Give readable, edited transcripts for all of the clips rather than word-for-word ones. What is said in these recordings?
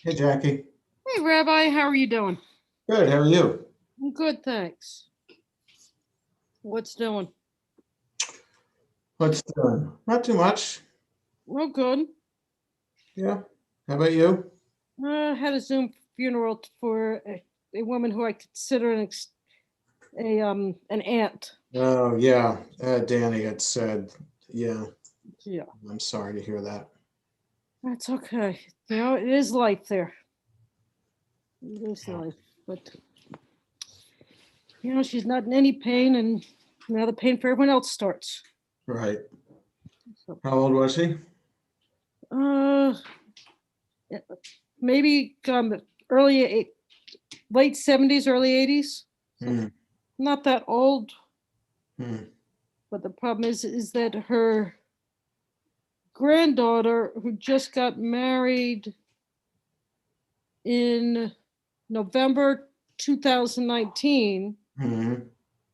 Hey, Jackie. Hey, Rabbi, how are you doing? Good. How are you? I'm good, thanks. What's doing? What's doing? Not too much. Well, good. Yeah. How about you? Had a Zoom funeral for a woman who I consider an aunt. Oh, yeah. Danny had said, yeah, Yeah, I'm sorry to hear that. that's okay. You know, it is life there. It is life, but you know, she's not in any pain, and now the pain for everyone else starts. Right. So, How old was he? uh, maybe late 70s, early 80s. So Hmm. not that old. Hmm. But the problem is that her granddaughter, who just got married in November 2019, Hmm.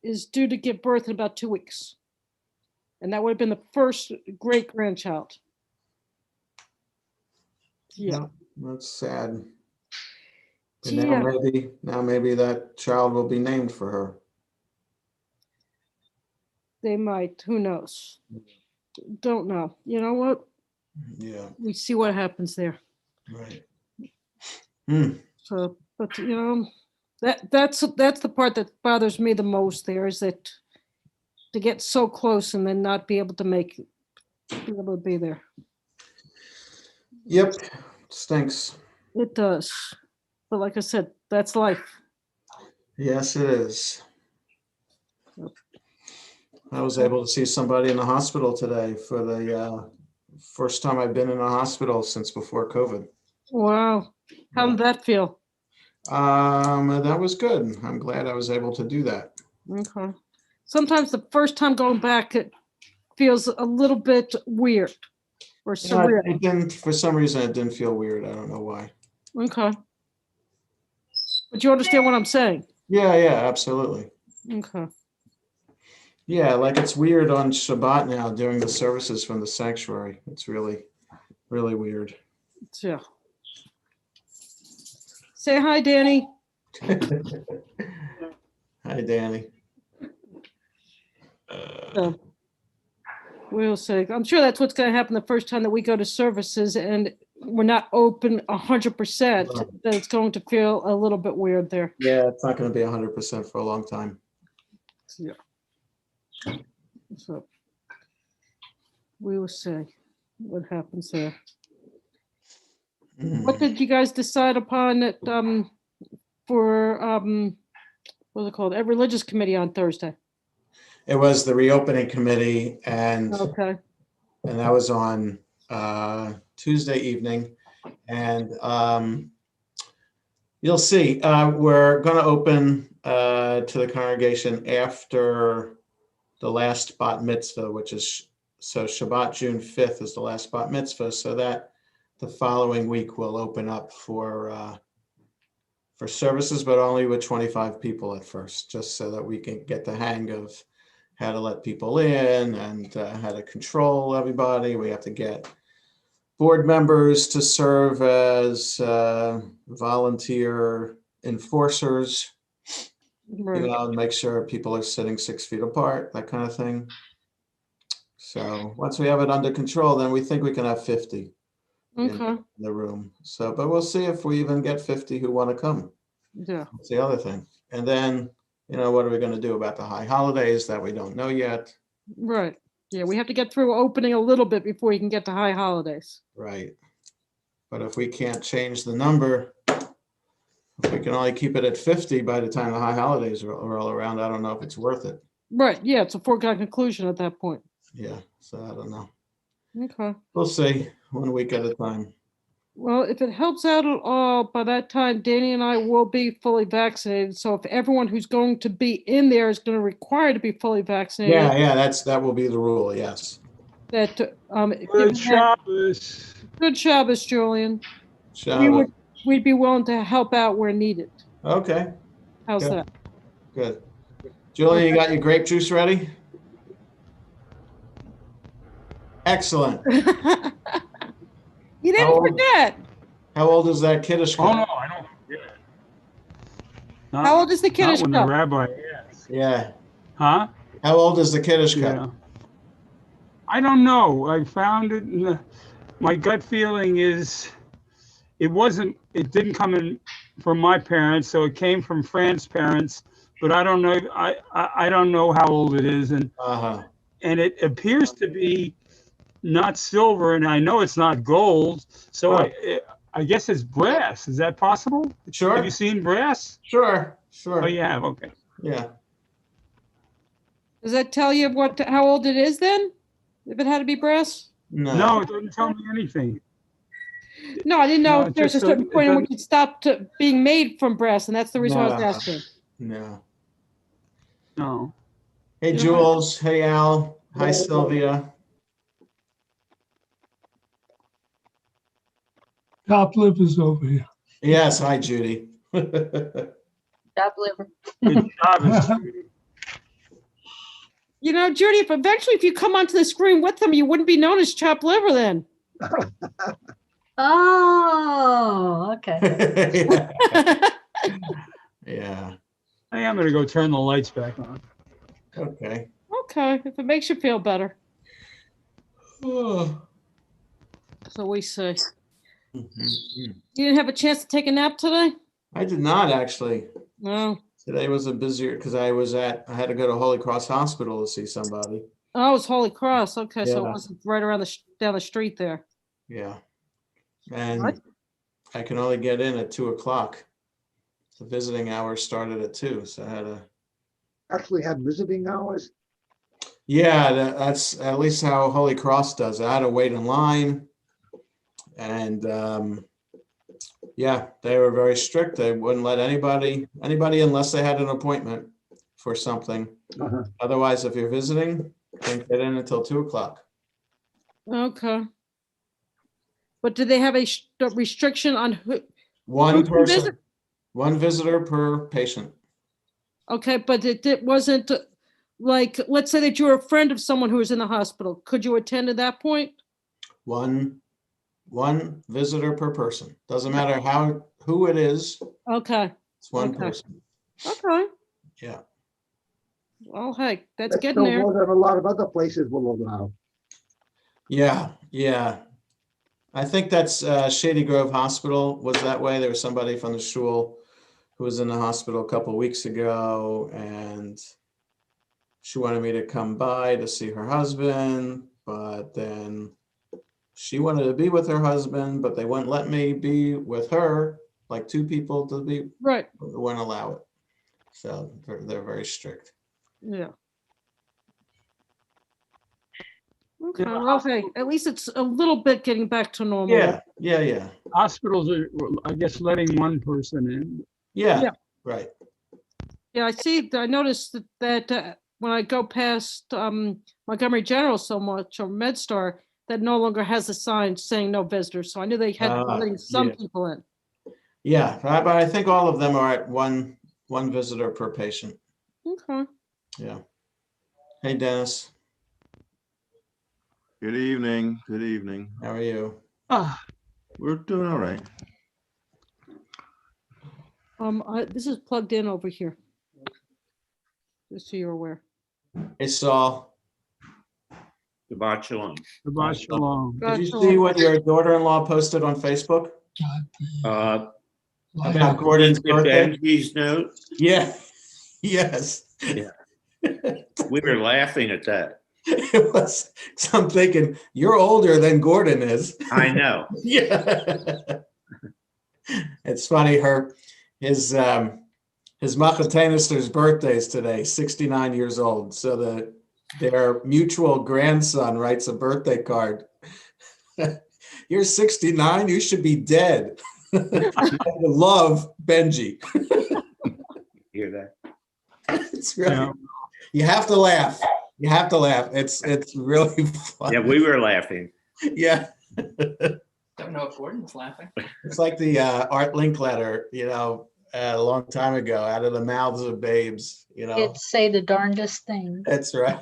is due to give birth in about 2 weeks. And that would have been the first great grandchild. Yeah. Yeah, that's sad. But Yeah, now maybe that child will be named for her. they might. Who knows? Don't know. You know what? Yeah. We see what happens there. Right. Hmm. So, but you know, that's the part that bothers me the most there is that to get so close and then not be able to be able to be there. Yep. Stinks. It does. But like I said, that's life. Yes, it is. I was able to see somebody in the hospital today for the first time I've been in a hospital since before COVID. Wow. How Yeah. did that feel? That was good. I'm glad I was able to do that. Okay. Sometimes the first time going back, it feels a little bit weird or Yeah, surreal. it didn't, for some reason, it didn't feel weird. I don't know why. Okay. But you understand what I'm saying? Yeah, yeah, absolutely. Okay. Yeah, like it's weird on Shabbat now doing the services from the sanctuary. It's really, really weird. Yeah. Say hi, Danny. Hi, Danny. So we'll say, I'm sure that's what's going to happen the first time that we go to services and we're not open 100%, that it's going to feel a little bit weird there. Yeah, it's not going to be 100% for a long time. Yeah. So we will see what happens there. What did you guys decide upon at, for what's it called? At religious committee on Thursday? It was the reopening committee, and Okay. that was on Tuesday evening. And you'll see, we're going to open to the congregation after the last bat mitzvah, which is, so Shabbat, June 5th is the last bat mitzvah. So that the following week we'll open up for services, but only with 25 people at first, just so that we can get the hang of how to let people in and how to control everybody. We have to get board members to serve as volunteer enforcers, Right. make sure people are sitting 6 feet apart, that kind of thing. So once we have it under control, then we think we can have 50 Okay. in the room. So, but we'll see if we even get 50 who want to come. Yeah. That's the other thing. And then, what are we going to do about the high holidays that we don't know yet? Right. Yeah, we have to get through opening a little bit before you can get to high holidays. Right. But if we can't change the number, if we can only keep it at 50 by the time the high holidays are all around, I don't know if it's worth it. Right. Yeah, it's a foregone conclusion at that point. Yeah. So I don't know. Okay. We'll see, 1 week at a time. Well, if it helps out at all, by that time, Danny and I will be fully vaccinated. So if everyone who's going to be in there is going to require to be fully vaccinated, Yeah, that will be the rule. Yes. that Good Shabbos. good Shabbos, Julian. Shabbos. We'd be willing to help out where needed. Okay. How's Good. that? Good. Julie, you got your grape juice ready? Excellent. You didn't How old- forget. How old is that kiddish Oh, no, cup? I don't forget it. How old is the Not kiddish when the cup? rabbi asks. Yeah. Huh? How old is the kiddish Yeah. cup? I don't know. I found it. My gut feeling is it didn't come in from my parents, so it came from Fran's parents. But I don't know. I don't know how old it is, and Uh-huh. it appears to be not silver, and I know it's not gold. So Huh. I guess it's brass. Is that possible? Have Sure. you seen brass? Sure. Oh, Sure. you have. Okay. Yeah. Does that tell you how old it is then? If it had to be brass? No, it doesn't tell me anything. No, I didn't know No, if it there's a just certain it point in which doesn't. it stopped being made from brass, and that's the reason why I was No. asking. No. No. Hey, Yeah. Jules. Hey, Al. Hi, Sylvia. Top lip is over here. Yes. Hi, Judy. Chopped liver. Good job, Judy. You know, Judy, if you come onto the screen with them, you wouldn't be known as chopped liver then. Oh, okay. Yeah. Yeah. Hey, I'm gonna go turn the lights back on. Okay. Okay, if it makes you feel better. Oh. So we see. Mhm. You didn't have a chance to take a nap today? I did not actually. No. Today was a busier because I had to go to Holy Cross Hospital to see somebody. Oh, it's Holy Cross. Okay, so it Yeah. wasn't right around down the street there. Yeah. And What? I can only get in at 2:00. The visiting hours started at 2, so I had to. Actually had visiting hours. Yeah, that's at least how Holy Cross does it. I had to wait in line, and yeah, they were very strict. They wouldn't let anybody unless they had an appointment for something. Uh-huh. Otherwise, if you're visiting, can't get in until 2:00. Okay. But did they have a restriction on who? One Who can person, visit? one visitor per patient. Okay, but it wasn't like, let's say that you were a friend of someone who was in the hospital. Could you attend at that point? One visitor per person. Doesn't matter who it is. Okay, It's one Okay. person. okay. Yeah. Well, hey, that's That's getting still there. more than a lot of other places will allow. Yeah. Yeah. I think that's Shady Grove Hospital was that way. There was somebody from the shul who was in the hospital a couple of weeks ago, and she wanted me to come by to see her husband, but then she wanted to be with her husband, but they wouldn't let me be with her, like two people to be, Right, wouldn't allow it. So they're very strict. yeah. Okay, Yeah. well, hey, at least it's a little bit getting back to normal. Yeah. Yeah. Yeah. Hospitals are, I guess, letting one person in. Yeah. Yeah. Right. Yeah, I noticed that when I go past Montgomery General so much, or MedStar, that no longer has a sign saying no visitors. So I knew they had to be letting some Yeah. people in. Yeah, but I think all of them are at one visitor per patient. Okay. Yeah. Hey, Dennis, Good evening. Good evening. how are you? Ah, We're doing all right. This is plugged in over here. Just so you're aware. Hey, Saul, Shabbat shalom. Shabbat shalom. did you see what your daughter-in-law posted on Facebook Uh, about Gordon's the birthday? Benji's note, Yeah. Yes. Yeah. we were laughing at that. It was. So I'm thinking you're older than Gordon is. I know. Yeah. It's funny. His Machatenister's birthday is today, 69 years old. So their mutual grandson writes a birthday card. You're 69, you should be dead. I love Benji. Hear that? It's really, Yeah. you have to laugh. You have to laugh. It's really funny. Yeah, we were laughing. Yeah. Don't know if Gordon's laughing. It's like the Art Linkletter, a long time ago, out of the mouths of babes, you know. Kids say the darndest thing. That's right.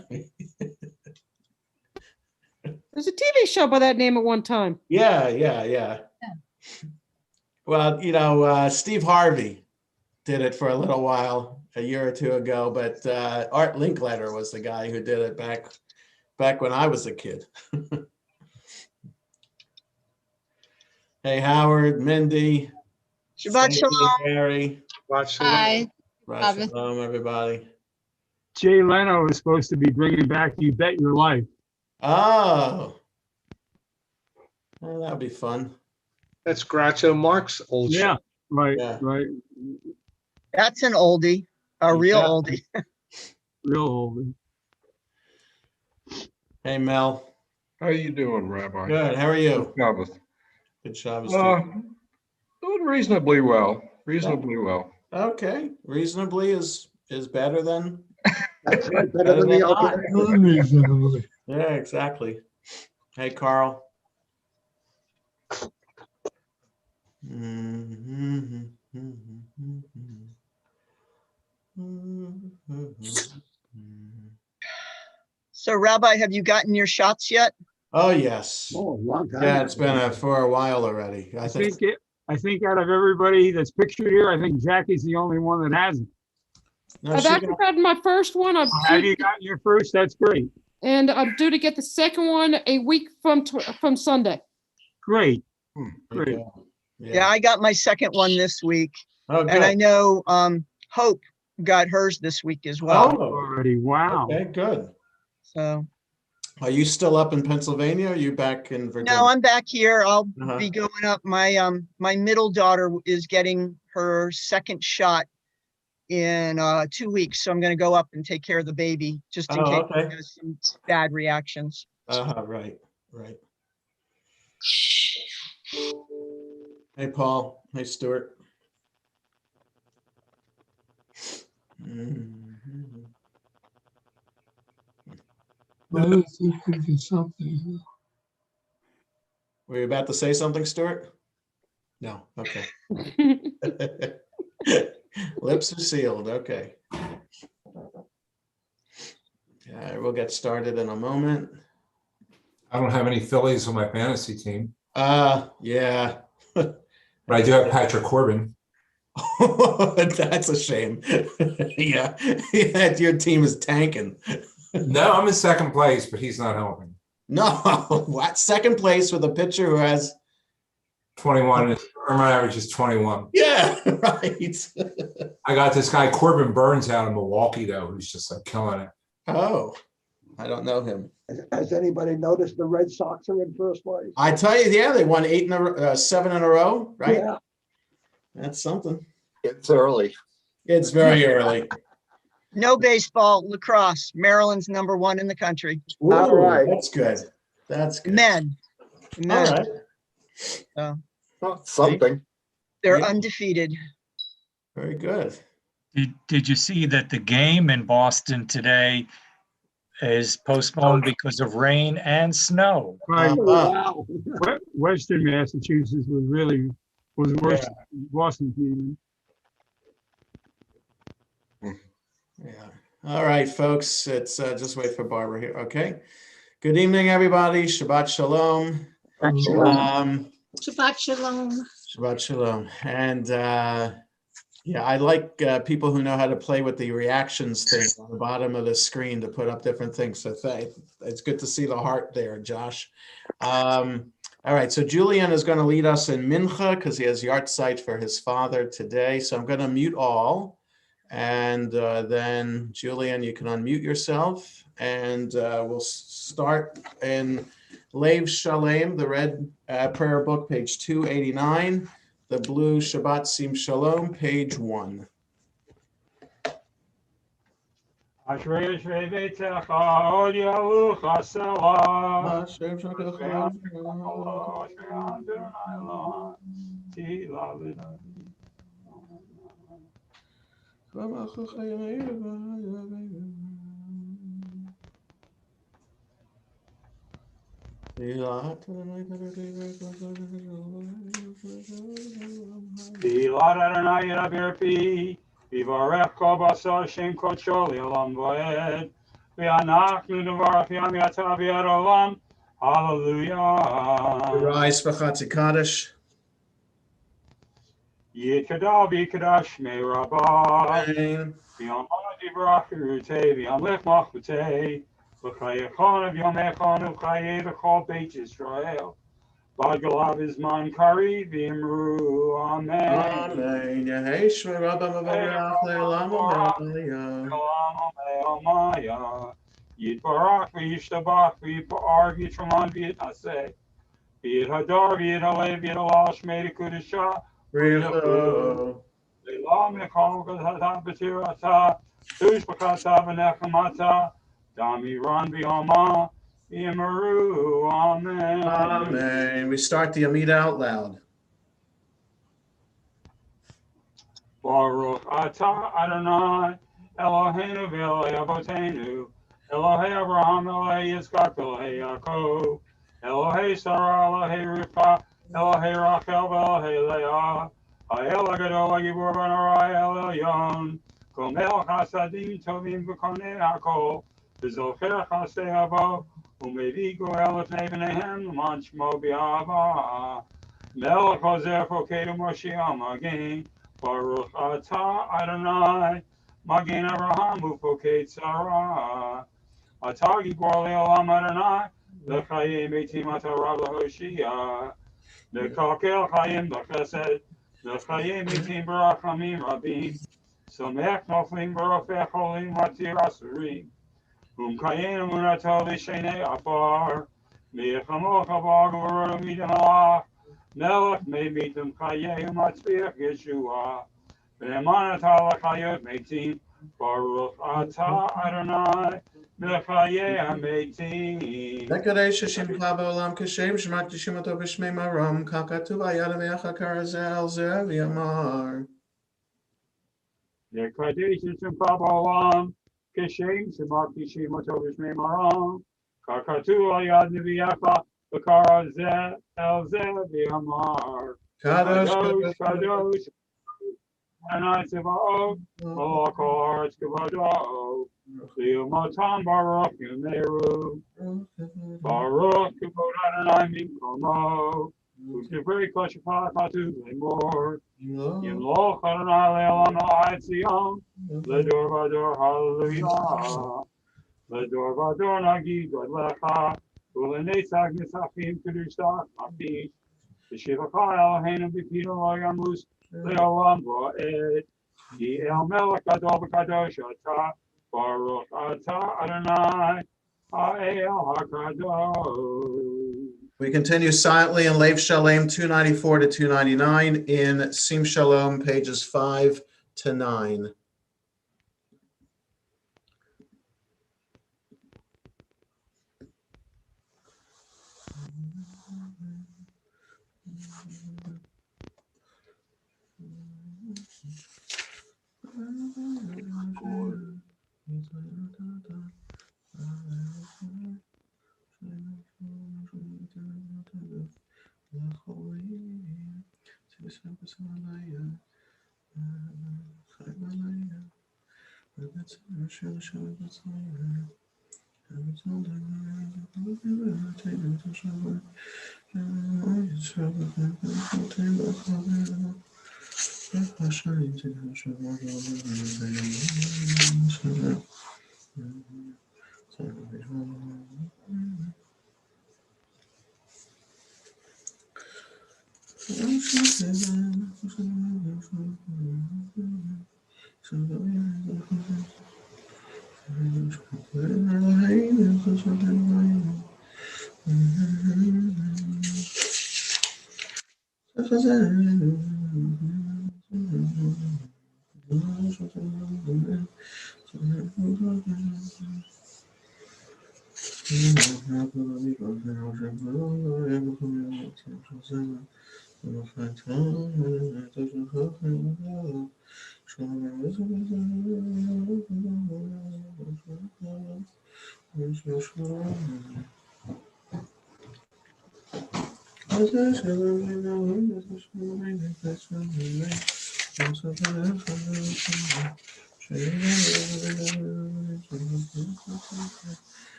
There's a TV show by that name at one time. Yeah. Yeah. Well, you know, Steve Harvey did it for a little while, a year or two ago, but Art Linkletter was the guy who did it back when I was a kid. Hey, Howard, Mindy, Shabbat Stacy, shalom. Gary, Hi. Shabbat shalom, everybody. Jay Leno is supposed to be bringing back You Bet Your Life. Oh, well, that'll be fun. That's Groucho Marx old show. Yeah, right, Yeah. right. That's an oldie, a real Yeah. oldie. Real old. Hey, Mel. How you doing, Rabbi? Good. How are you? Shabbos. Good Shabbos. Doing reasonably well. Reasonably well. Okay. Reasonably is better than. That's right, better than the not. alternative. Unreasonably. Yeah, exactly. Hey, Carl. So Rabbi, have you gotten your shots yet? Oh, yes. Oh, long time. Yeah, it's been for a while already. I think. I think out of everybody that's pictured here, I think Jackie's the only one that hasn't. No, I've she actually got- gotten my first one. Have you gotten your first? That's great. And I'm due to get the second one a week from Sunday. Great. Okay. Great. Yeah, I got my second one this week. Oh, good. And I know Hope got hers this week as well. Oh, Already. Wow. okay, good. So Are you still up in Pennsylvania? Or are you back in Virginia? no, I'm back here. I'll Uh-huh. be going up. My middle daughter is getting her second shot in 2 weeks. So I'm going to go up and take care of the baby just in Oh, case okay. there's some bad reactions. Right. Hey, Paul. Hey, Stuart. I was thinking of something. Were you about to say something, Stuart? No. Okay. Lips are sealed. Okay. We'll get started in a moment. I don't have any Phillies on my fantasy team, Yeah. but I do have Patrick Corbin. That's a shame. Yeah. Your team is tanking. No, I'm in second place, but he's not helping. No. What? Second place with a pitcher who has 21, or my average is 21. Yeah, right. I got this guy Corbin Burns out of Milwaukee though, who's just like killing it. Oh, I don't know him. Has anybody noticed the Red Sox are in first place? I tell you, yeah, they won 7 in a row, right? Yeah. That's something. It's early. It's very early. No baseball, lacrosse. Maryland's #1 in the country. Ooh, All right. That's good. That's good. Men. All right. Something. They're Yeah. undefeated. Very good. Did you see that the game in Boston today is postponed because of rain and snow? Right. Wow. Western Massachusetts was worse than Boston even. Yeah. All right, folks. It's just wait for Barbara here. Okay. Good evening, everybody. Shabbat shalom. Shabbat shalom. Shabbat shalom. And yeah, I like people who know how to play with the reactions thing on the bottom of the screen to put up different things. So it's good to see the heart there, Josh. All right, so Julian is going to lead us in Mincha because he has yard site for his father today. So I'm going to mute all. And then, Julian, you can unmute yourself. And we'll start in Lev Shalem, the red prayer book, page 289. The blue Shabbat Sim Shalom, page 1. Ashrei Ashrei Beitzecha, Od Yahucha Selah. Hashem Bilad Adonai Yadabir Pi, Vivarech Kol Basar Shem Kocho Le'olam V'ed, V'anachnu Nevarach Yam Yatav Yad Olam, Hallelujah. Rise B'Chatzi Kaddish. Yikadav Yikadash Me Rabbah, Amen. V'yom Hadibrach Yerutei, V'yom Lech Machutei, V'chayechon of Yom Echon V'chayei V'chol Beit Yisrael, V'galav Izman Kari V'imru, Amen. Amen. Yehei Shmo Rabba Mavarach Le'olam Amaya. Maya, Yitbarach V'yishtabach V'yiparg Yitraman V'yitnaseh, V'yithadar V'yithaleh V'yithalal Shmei Kudusha V'yichu, Le'lam Yechol V'yithatam B'tirata, Tush B'chata V'nechamata, Damiran V'yoma V'yimaru, Amen. Amen. We start the Amida out loud. Baruch atah Adonai Eloheinu v'Eloi Avotenu Elohei Abraham Elohei Yitzchak Elohei Yaakov Elohei Sarah Elohei Rivka Elohei Rachel v'Elohei Leah Ha'el HaGadol HaGibur B'Narai El Elyon Gomel Chasadim Tovim V'Konei HaKol V'Zocher Chasei Avo U'Mevi Goel L'fnei B'neihem L'man Shmo B'Ahava Melech Hozer Fokedu Moshiach Magin Baruch atah Adonai, Magen Avraham Ufokei Tzara. Atah Gibor Le'olam Adonai, L'chayim Eitim Atah Rav L'Hoshia. L'kalkel Chayim B'Chesed, L'chayim Eitim B'Rachamim Rabim. Somech Noflim B'Rofei Cholim Matir Asurim. Umkayim Emunato L'Shenei Afar. Mi'chamoch Avag V'Rodo Midem Alach. Melech Me'mitem Chayim Matzviach Yeshua. V'emanatah l'chayot meitim, Baruch atah Adonai, l'chayei hametim. Mekadesh Shemcha B'Olam Kashem Shema Tishimato B'Shmei Maram Kakatu V'Ayad V'Yachakar Zel Zev Yamar. L'kadesh Shemcha b'olam, Keshem shemati shemato b'shmei maram, Kakatu ayad neviyacha, V'kara zeh el zeh v'yamar. Kadosh Kadosh, Kadosh, Adonai Tzevaot, Malach ha'aretz kavado. Li'umatam Baruch Yumeru, Baruch Kavod Adonai Mimkomo, U'tivrei kol shepach hatu lemor, Yimloch Adonai le'olam ha'ad Zion, Ledor vador hallelujah, Ledor vador nagid godlecha, U'lenetzach nisachim kedushach mamish, V'shivachai Eloheinu b'pino lo yamus, Le'olam va'ed, Ki el melech gadol v'kadosh atah, Baruch atah Adonai ha'el hakadosh. We continue silently in Lev Shalem 294 to 299 in Sim Shalom pages 5 to 9.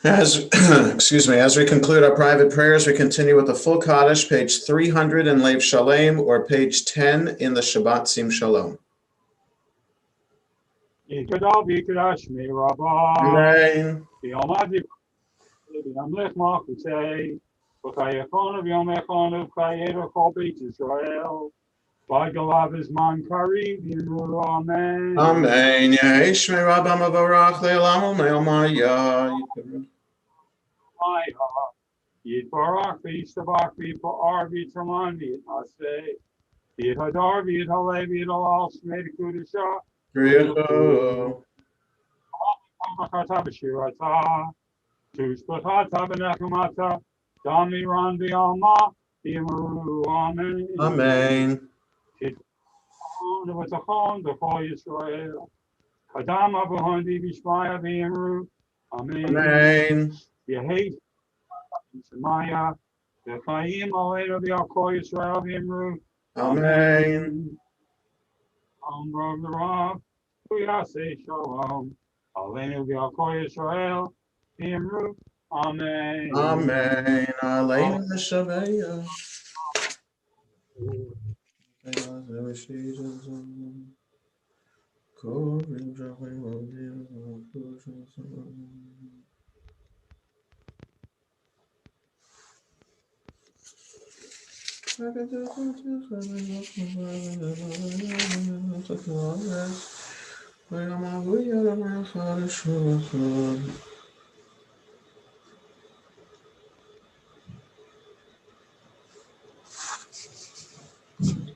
As, excuse me, as we conclude our private prayers, we continue with the full Kaddish, page 300 in Lev Shalem, or page 10 in the Shabbat Sim Shalom. Yikadal v'yikadash me rabba. Amen. V'yomad v'yamlech malchutei. V'chayachon v'yomechon v'chayedo kol Beit Yisrael. V'galav izman kari v'yimru amen. Amen. Yesh me Rabba Mavarach Le'olam U'Me'omaya. Maya. Yitbarach v'yistabach v'yipar v'yitraman v'yitnaseh. V'yithadar v'yithalev v'yithalal shmei kudusha. Richu. V'chata b'shirata. Tushbachata b'nechumata. Damiran v'yalma v'yimru amen. Amen. V'tachon b'chol Yisrael. Kadam abuhandi b'shmaya v'yimru amen. Amen. Yehei Shemaya v'chayim aleinu v'yakol Yisrael v'yimru Amen. Rav the Rav, Yaseh Shalom, Aleinu v'Yakol Yisrael, V'yimru, Amen. Amen. Aleinu Shaveya.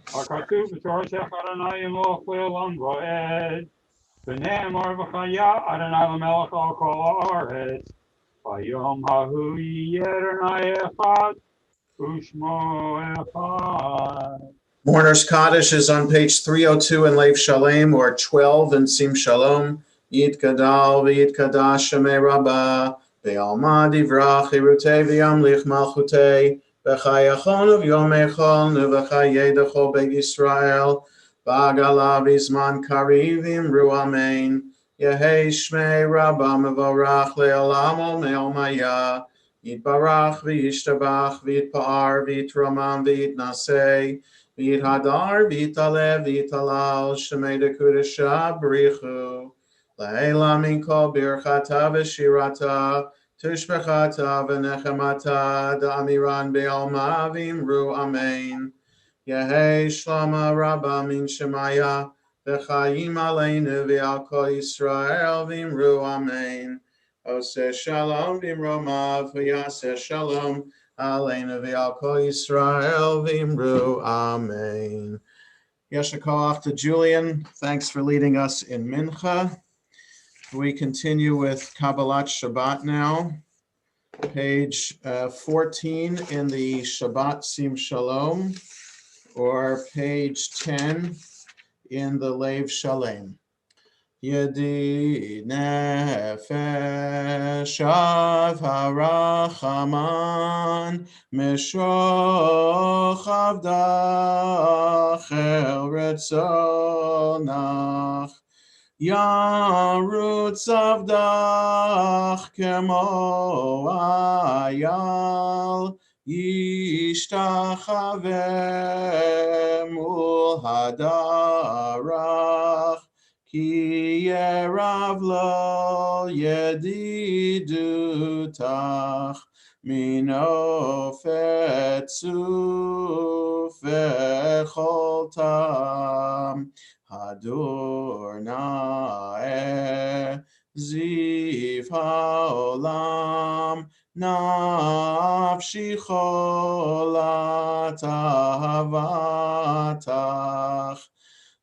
HaKatuv b'Torah Adonai Yimloch Le'olam Va'ed, V'ne'emar v'chaya Adonai L'melech al kol ha'aretz, V'yom hahu yiyeh Adonai echad, U'shmo echad. Mourner's Kaddish is on page 302 in Lev Shalem, or 12 in Sim Shalom. Yit Gadal v'yit Kadash Shemei Rabbah, v'yalma divrach irutei v'yamlich malchutei, v'chayachon v'yomechon v'chayedachol beit Yisrael, v'agala v'zman kariv v'imru amen. Yehei Shmei Rabbah mevorach le'olam u'me'omaya, yitbarach v'yishtabach v'yitpa'ar v'yitramam v'yitnaseh, V'yit hadar, v'yitalev, v'yitalal, shemei dekudesha, b'richu. La'ela min kol birchata v'shirata, tushbechata v'nechemata, da'amiran be'alma v'imru amen. Yehei shlama rabba min shemaya, v'chayim aleinu v'al kol Yisrael v'imru amen. Oseh shalom v'imromav, v'yaseh shalom, Aleinu v'al kol Yisrael v'imru amen. Yasher koach to Julian. Thanks for leading us in Mincha. We continue with Kabbalat Shabbat now. Page 14 in the Shabbat Sim Shalom, or page 10 in the Lev Shalem. Yedi nefesh av harachaman mishoch avdach el retzonach yarutz avdach kemo ayal yishtachaveh mul hadarach Ki yerav lo yedidutach mino fetzu fecholtam hadur na'eh ziv ha'olam nafshi cholat ahavatach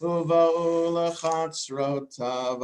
ובאו לחצרותיו,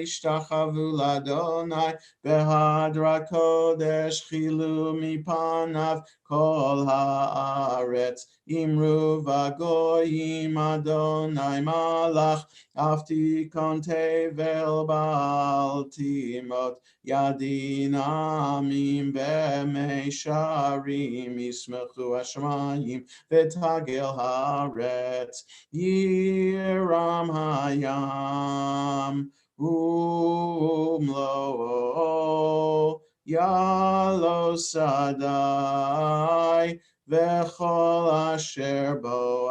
ישתחוו לאדוני, בהדר הקודש חילו מפניו כל הארץ. אמרו בגויים אדוני מלך, אף תיכון תבל בל תימות, ידין עמים במישרים, ישמחו השמיים ותגל הארץ, ירם הים ומלואו, יעלו שדי וכל אשר בו,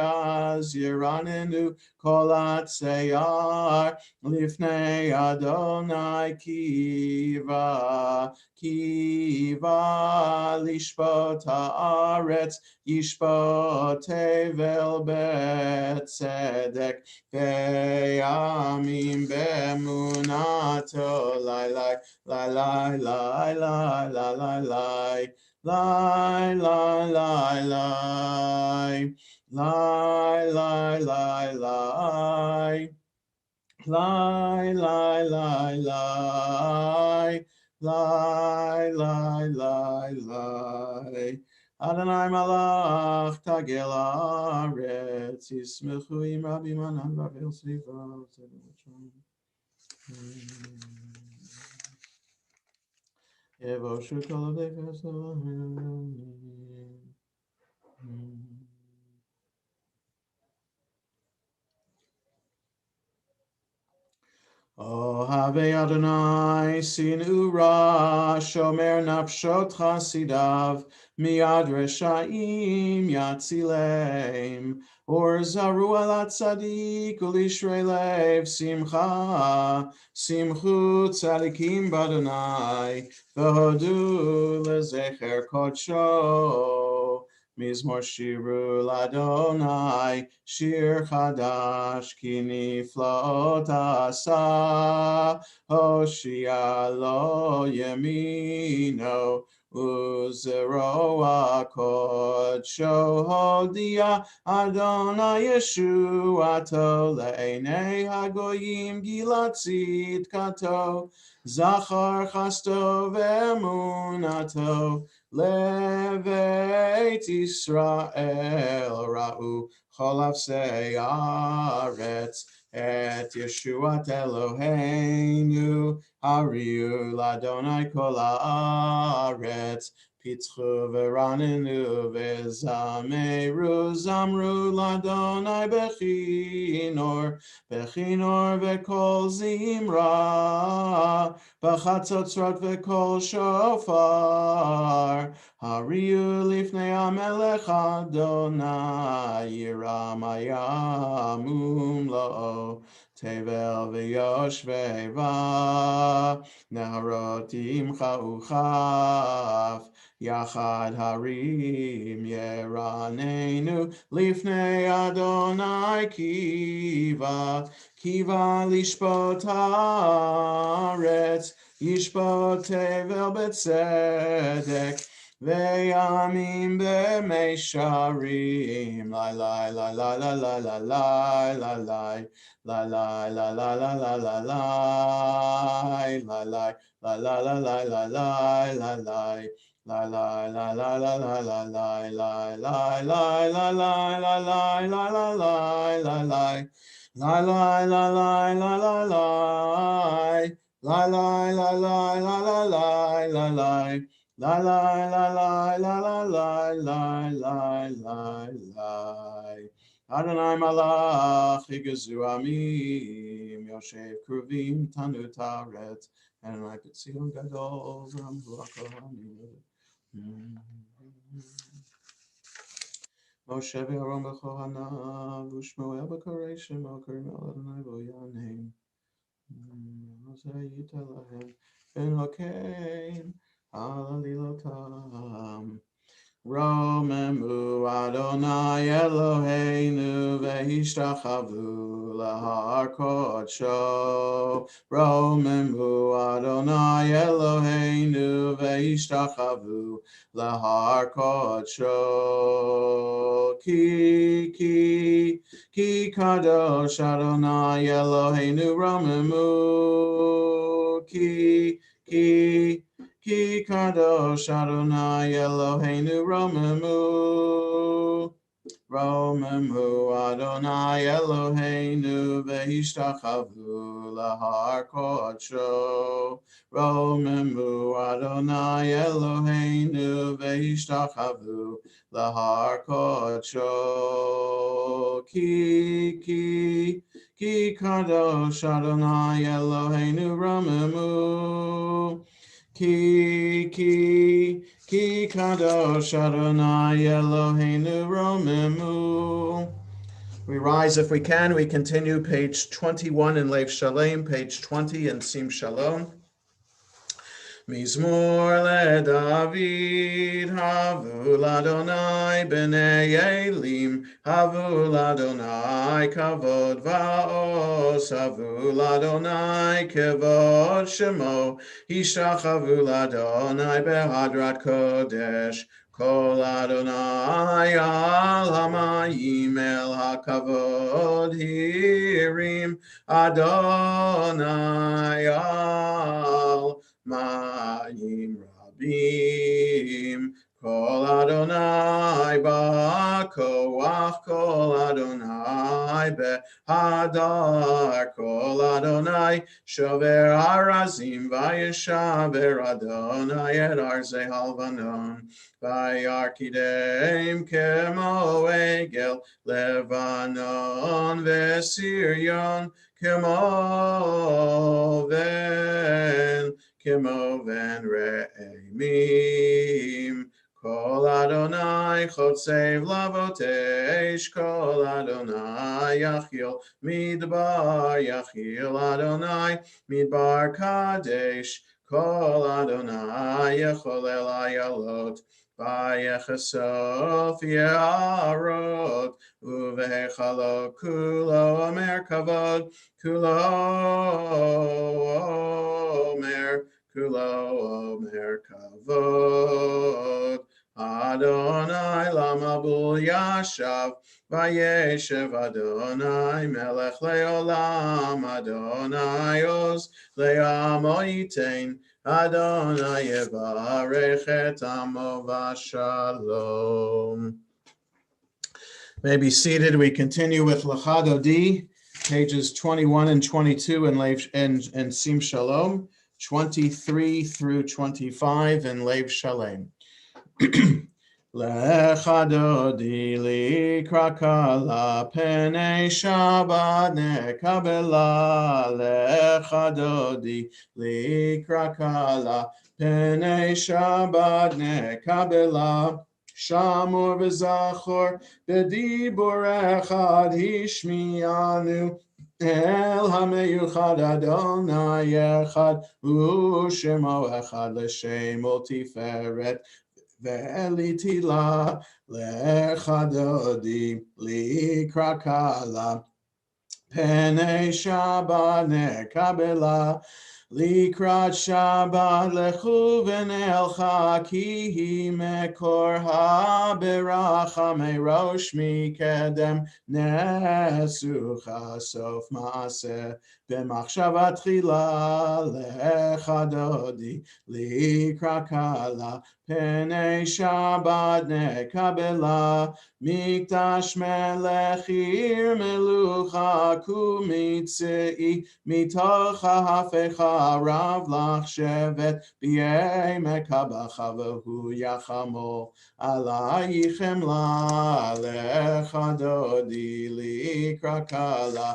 אז ירננו כל הצייר לפני אדוני, קיווה לשפוט הארץ, ישפוט תבל בצדק, וימים באמונתו, לי לי לי לי לי לי Lie, lie, lie, lie, lie, lie, lie, lie, lie, lie, lie, lie, lie, lie, lie, lie. Adonai malach tagel haaretz, yismechu im rabim anan bavel sviva. יבושו כל עובדי כסלו. אוהבי אדוני שנאו רע, שומר נפשות חסידיו, מיד רשעים יצילם. אור זרו על הצדיק ולישרי לב שמחה, שמחו צדיקים באדוני, והודו לזכר קודשו. מזמור שירו לאדוני, שיר חדש, כי נפלאות עשה, הושיע לו ימינו, וזרוע קודשו הודיע, אדוני ישועתו, לעיני הגויים גילה צדקתו, זכר חסדו ואמונתו, לבית ישראל ראו כל אפסי הארץ, את ישועת אלוהינו, הריעו לאדוני כל הארץ, פיצחו ורננו וזמרו, זמרו לאדוני בכינור, בכינור וכל זמרה, בחצוצרות וכל שופר, הריעו לפני המלך אדוני, ירם הים ומלואו, תבל ויושבי בה, נהרות ימחה וכף, יחד הרים ירננו, לפני אדוני קיווה לשפוט הארץ, ישפוט תבל בצדק, וימים במישרים, לי לי לי לי לי לי לי לי La la la la la la la la la la la. Adonai malach higazu amim, Yoshev kruvim tanu taret, Adonai pitzion gadol zamhu akohanim. Moshe v'Aaron b'chohanav, u'Shmuel b'korei shemo, karim el Adonai v'yaneim. Moshe yita lahem ben hokein. Hallelujah. Romemu Adonai Eloheinu ve'ishtachavu lahar kodsho. Romemu Adonai Eloheinu ve'ishtachavu lahar kodsho. Ki kadosh Adonai Eloheinu romemu. Ki kadosh Adonai Eloheinu romemu. Romemu Adonai Eloheinu ve'ishtachavu lahar kodsho. Romemu Adonai Eloheinu ve'ishtachavu lahar kodsho. Ki kadosh Adonai Eloheinu romemu. Ki kadosh Adonai Eloheinu romemu. We rise if we can. We continue page 21 in Lev Shalem, page 20 in Sim Shalom. Mizmor leDavid, havu l'Adonai b'nei Elim, havu l'Adonai kavod va'os, havu l'Adonai kavod shemo, hishachavu l'Adonai behadrat kodesh, kol Adonai al hamayim el hakavod hirim, Adonai al Mayim Rabim, Kol Adonai Ba'koach, Kol Adonai Behadar, Kol Adonai Shover Harazim, Vayeshaver Adonai et Arzei Halvanon, Vayarkidem Kemo Egel, Levanon Vesirion, Kemo ven re'emim. Kol Adonai chotzev lavotesh, Kol Adonai yachil Adonai midbar kadesh, Kol Adonai yecholel ayalot, Vayechasof Yarot, Uvehechalo Kulo Omer Kavod, Kulo Omer Kavod. Adonai Lamabul Yashav, Vayeshev Adonai Melech Leolam, Adonai Oz Le'amo Yitain, Adonai Yevarech et Amo Vashalom. May be seated. We continue with Lachadodi, pages 21 and 22 in Sim Shalom, 23 through 25 in Lev Shalem. Lechadodi likra kala penei Shabbat nekabela. Lechadodi likra kala penei Shabbat nekabela. Shamor v'zachor b'dibor echad hishmianu. El hameyuchad Adonai echad u'shemo echad l'shemo tiferet. Ve'elitila lechadodi likra kala penei Shabbat nekabela. Likrat Shabbat lechu v'ne'elcha ki hi mekor ha'beracha merosh mikedem nesucha sof ma'aseh b'machshava tchila lechadodi likra kala penei Shabbat nekabela. Mikdash melech ir melucha kumitzei mitoch ha'hafecha Rav lach shevet b'yemek habacha v'hu yachamo alayichem la lechadodi likra kala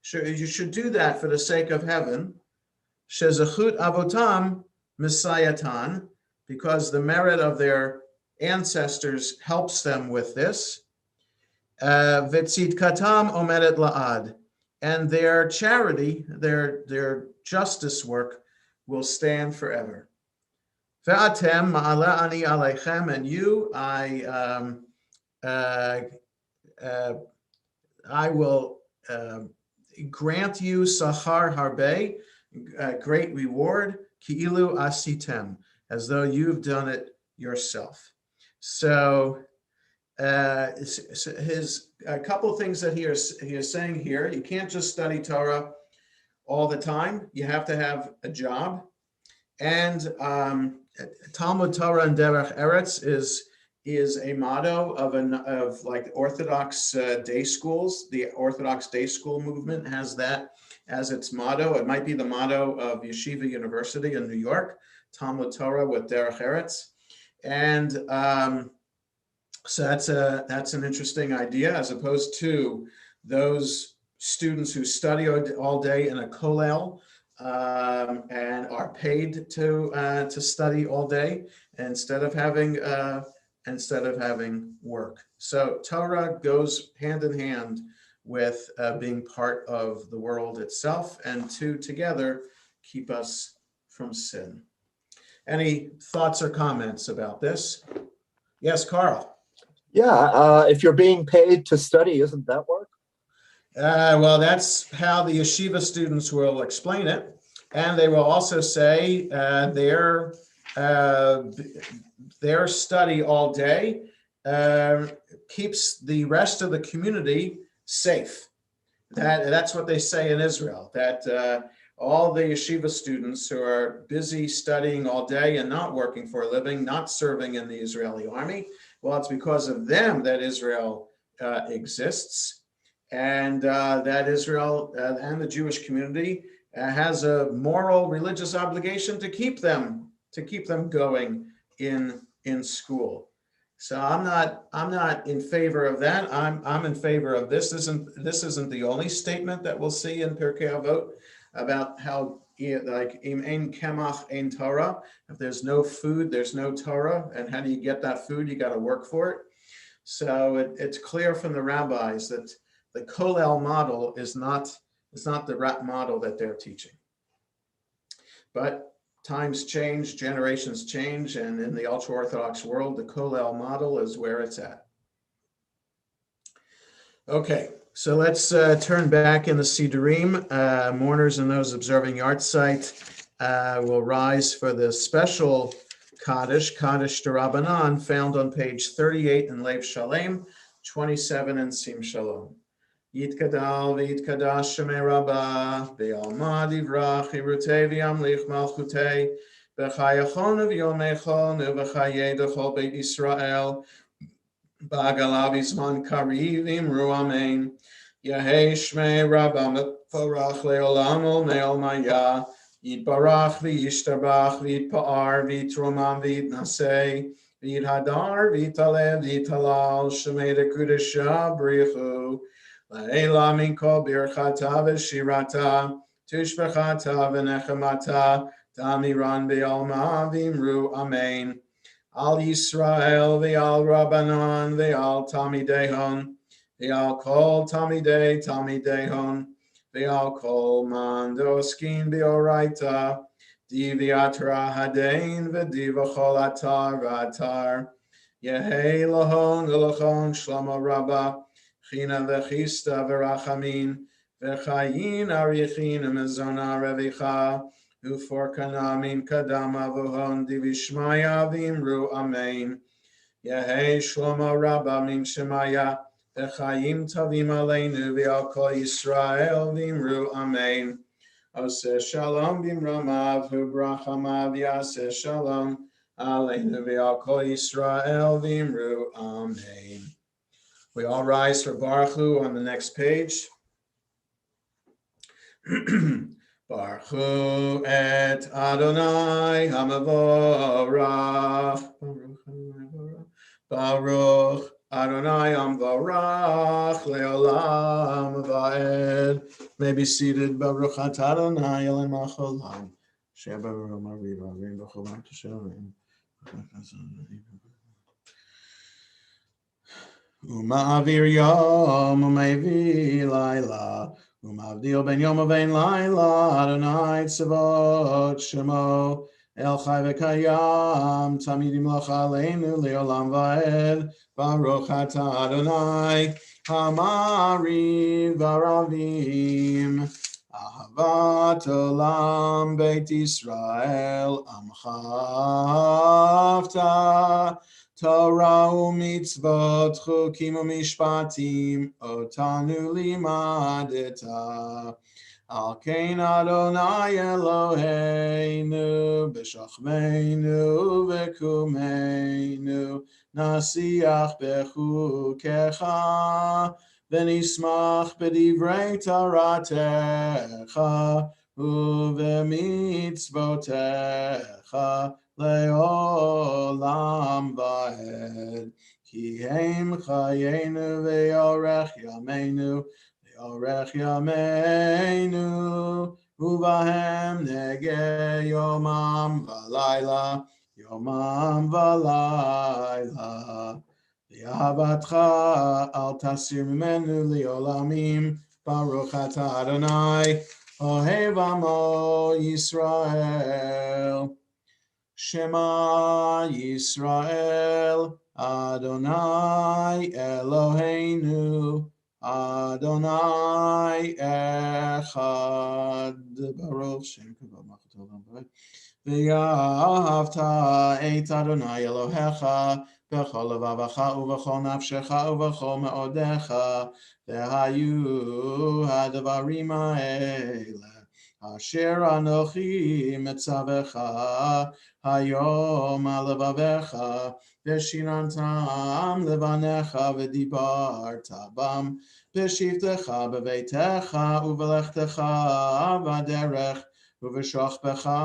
You should do that for the sake of heaven. Shezachut avotam misayatan, because the merit of their ancestors helps them with this. V'tzidkatam omedet la'ad, and their charity, their justice work will stand forever. Ve'atem ma'ala ani aleichem, and you, I will grant you sachar harbe, great reward, ki'ilu asitem, as though you've done it yourself. So his a couple of things that he is saying here: you can't just study Torah all the time. You have to have a job, and Talmud Torah and Derech Eretz is a motto of like Orthodox day schools. The Orthodox day school movement has that as its motto. It might be the motto of Yeshiva University in New York, Talmud Torah with Derech Eretz. And so that's an interesting idea, as opposed to those students who study all day in a kollel and are paid to study all day instead of having work. So Torah goes hand in hand with being part of the world itself, and two together keep us from sin. Any thoughts or comments about this? Yes, Carl. Yeah, if you're being paid to study, isn't that work? Well, that's how the yeshiva students will explain it. And they will also say their study all day keeps the rest of the community safe. That's what they say in Israel, that all the yeshiva students who are busy studying all day and not working for a living, not serving in the Israeli army, well, it's because of them that Israel exists, and that Israel and the Jewish community has a moral, religious obligation to keep them going in school. So I'm not in favor of that. I'm in favor of this. This isn't the only statement that we'll see in Pirkei Avot about how, like, im ein kemach ein Torah. If there's no food, there's no Torah. And how do you get that food? You got to work for it. So it's clear from the rabbis that the kollel model is not the model that they're teaching. But times change, generations change, and in the ultra-Orthodox world, the kollel model is where it's at. Okay, so let's turn back in the Sidurim. Mourners and those observing Yartzeit will rise for the special Kaddish D'Rabbanan, found on page 38 in Lev Shalem, 27 in Sim Shalom. Yitkadal v'yitkadash shemei Rabbah, v'yalma divrach hirutei v'yamlich malchutei, v'chayachon v'yomechon v'chayei d'chol beit Yisrael, b'agalav izman kariv imru amen. Yehei shmei Rabbah mefarach le'olam ol me'ol maya, yitbarach v'yishtabach v'yitpa'ar v'yitromam v'yitnasei, v'yithadar v'yitalev v'yitalal shemei dekudesha brichu. La'ela min kol birchata v'shirata, tushbechata v'nechemata, tamiran v'yalma v'imru amen. Al Yisrael v'al Rabbanon v'al Tamidehon, v'al kol Tamidehon, v'al kol man doskin b'oraita, di v'atra hadein v'di v'chol atar v'atar, yehei lahon v'lachon shlomo rabbah, China v'chista v'rachamin, v'chayin arichin mezona revicha, uforkana min kadama v'hon divishmaya v'imru amen. Yehei shlomo rabbah min shemaya, v'chayim tavim aleinu v'al kol Yisrael v'imru amen. Oseh shalom b'imramav v'brachamav yaseh shalom aleinu v'al kol Yisrael v'imru amen. We all rise for Baruch Hu on the next page. Baruch Hu et Adonai Hamavorach. Baruch Adonai Amvarach Leolam Vaed. May be seated. Baruch atah Adonai Eloheinu Haolam. Sheba Roma Riva Rim B'Cholam Teshavim. Uma'avir Yom U'Me'avir Laila. Uma'avdil Ben Yom U'Bein Laila. Adonai Tzavot Shemo. El Chai V'Kayam. Tamid Yimloch Aleinu Leolam Vaed. Baruch atah Adonai Hamari Varavim Ahavat Olam Beit Yisrael Amchavta Torah u'mitzvot chukim u'mishpatim otanu limadeta Al kein Adonai Eloheinu b'shachmeinu v'kumeinu Nasiach bechukecha v'nismach b'divrei Toratecha u'v'mitzvotecha le'olam va'ed ki heim chayenu ve'orech yameinu ve'orech yameinu uvahem nege yomam v'layla Yomam v'layla, v'ahavatcha al tasir mimenu li'olamim, Baruch atah Adonai, ohev amo Yisrael. Shema Yisrael, Adonai Eloheinu, Adonai Echad. Baruch Shem Kavod Malchut Olam V'ed. V'yahavta et Adonai Elohecha b'chol levavecha u'v'chol nafshecha u'v'chol me'odecha v'hayu hadvarim ha'ele asher anochi metzavecha hayom al levavecha v'shinantam levanecha v'dibarta bam v'shivtecha b'veitecha u'v'lechtecha v'aderech Uv'shachbecha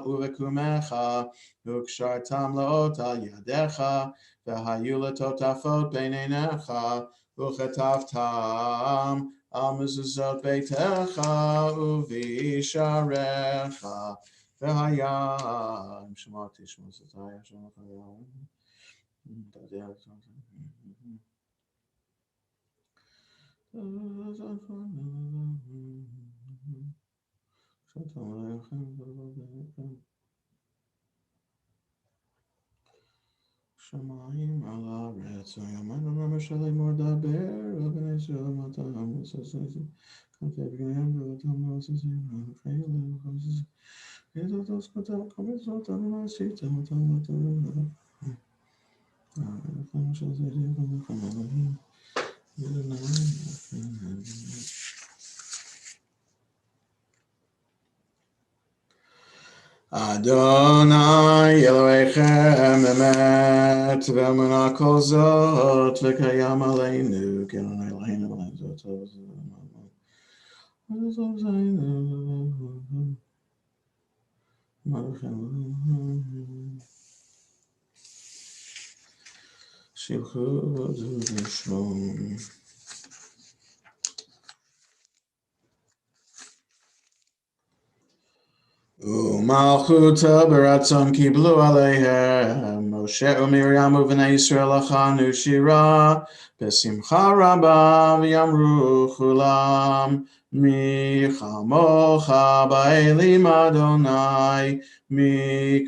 uv'kumecha u'kshartam la'ot al yadecha v'hayu l'totafot b'neinecha u'chetavtam al mezuzot beitecha u'visharecha v'hayam shemati shemosataya shemotayam Shamayim ala retz v'yamayim v'mashalei mordaber v'bnei Yisrael matam v'sasesi kanfei v'gnehem v'vatam v'sasesi v'chayil v'chasesi v'yedotos katam kamitzvot Adonai sita matam matam v'cham shazeri v'cham Elohim Adonai Elohechem emet ve'emunah kol zot v'kayam aleinu ki Adonai Eloheinu v'lein zot shilchu v'shmom U'malchuta beratzon kiblu aleihem Moshe u'Miriam u'vnei Yisrael achanu shira besimcha rabba v'yamru chulam mi chamocha ba'elim Adonai mi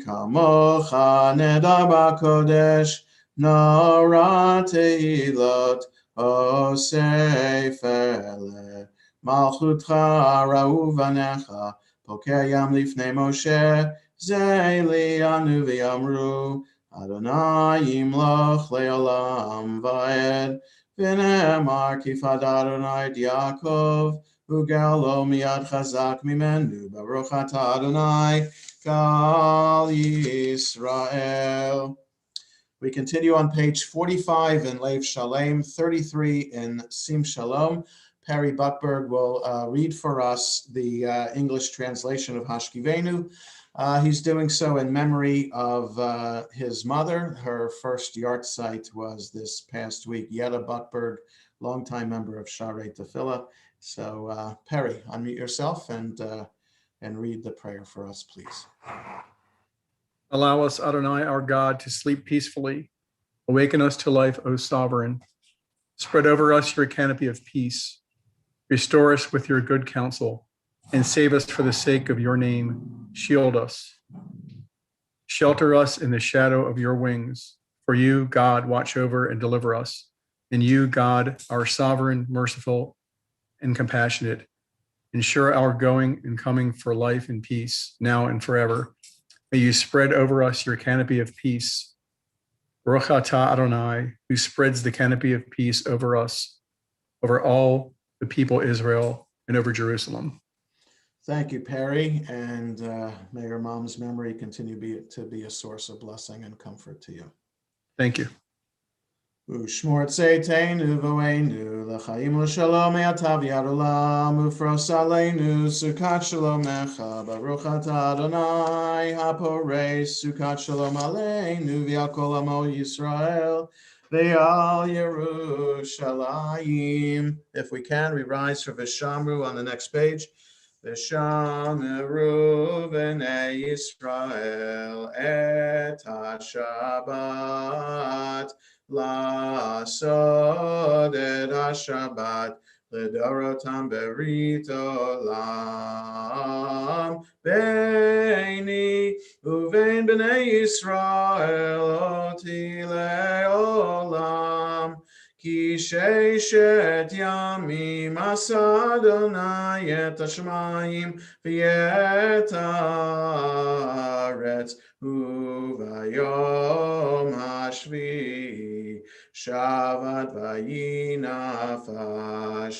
kamocha nedar b'kodesh nora tehilot osei fele malchutcha ra'u vanecha Poker yam lifnei Moshe, Zeili anu v'yamru, Adonai yimloch le'olam va'ed, V'ne'emar kifad Adonai Yaakov, U'galo miyad chazak mimenu, Baruch atah Adonai, Gal Yisrael. We continue on page 45 in Lev Shalem, 33 in Sim Shalom, Perry Buckberg will read for us the English translation of Hashkivenu. He's doing so in memory of his mother. Her first yard site was this past week. Yetta Buckberg, longtime member of Sharei Tefillah. So Perry, unmute yourself and read the prayer for us, please. Allow us, Adonai, our God, to sleep peacefully. Awaken us to life, O Sovereign. Spread over us your canopy of peace. Restore us with your good counsel, and save us for the sake of your name. Shield us. Shelter us in the shadow of your wings. For you, God, watch over and deliver us. And you, God, our sovereign, merciful, and compassionate, ensure our going and coming for life and peace, now and forever. May you spread over us your canopy of peace. Baruch atah Adonai, who spreads the canopy of peace over us, over all the people Israel, and over Jerusalem. Thank you, Perry, and may your mom's memory continue to be a source of blessing and comfort to you. Thank you. Ushmor tzeiteinu v'oeinu l'chaim l'shalom me'atav yad olam ufros aleinu sukat shalom echa baruch atah Adonai haporei sukat shalom aleinu v'al kol amo Yisrael v'al Yerushalayim. If we can, we rise for V'shamru on the next page. V'shamru b'nei Yisrael et ha-Shabbat Lasod et ha-Shabbat L'dorotam berit olam Beini uvein b'nei Yisrael oti le'olam Ki sheishet yamim asa Adonai et hashmayim v'et haaretz uvayom hashvi shavat vayinafash